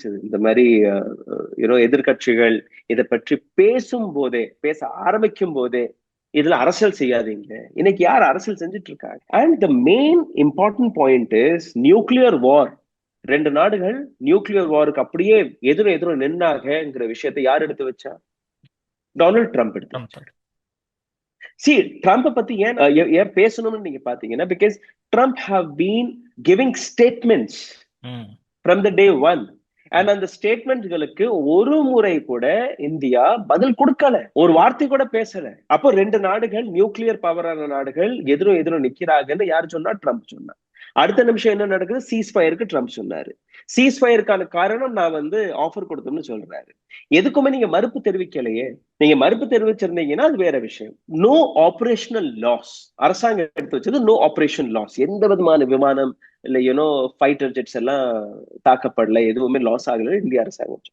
ஆரம்பிச்சது. இந்த மாதிரி எதிர்கட்சிகள் இதை பற்றி பேச ஆரம்பிக்கும் போதே இதுல அரசியல் செய்யாதீங்க. இன்னைக்கு யார் அரசியல் செஞ்சுட்டு இருக்காங்க? And the main important point is nuclear வார். 2 நாடுகள் நியூக்ளியர் வாருக்கு அப்படியே எதிரும் நின்னாகங்கிற விஷயத்தை யார் எடுத்து வச்சா? டொனால்ட் ட்ரம்ப் எடுத்து வச்சா. ட்ரம்ப் பத்தி ஏன் பேசணும்னு நீங்க பாத்தீங்கன்னா, because Trump have been giving statements from the day one. And அந்த ஸ்டேட்மெண்ட்களுக்கு ஒரு முறை கூட இந்தியா பதில் கொடுக்கல, ஒரு வார்த்தை கூட பேசல. அப்போ 2 நாடுகள் நியூக்ளியர் பவரான நாடுகள் எதிரும் நிக்கிறாங்கன்னு யார் சொன்னா? ட்ரம்ப் சொன்னா. அடுத்த நிமிஷம் என்ன நடக்குது? சீஸ்ஃபயருக்கு ட்ரம்ப் சொன்னாரு. சீஸ்ஃபயருக்கான காரணம் நான் ஆஃபர் கொடுத்தோம்னு சொல்றாரு. எதுக்குமே நீங்க மறுப்பு தெரிவிக்கலையே. நீங்க மறுப்பு தெரிவிச்சிருந்தீங்கன்னா அது வேற விஷயம். No operational loss. அரசாங்கம் எடுத்து வச்சது நோ ஆபரேஷன் லாஸ். எந்த விதமான விமானம் இல்ல ஃபைட்டர் ஜெட்ஸ் எல்லாம் தாக்கப்படல, எதுவுமே லாஸ் ஆகல இந்திய அரசாங்கம்.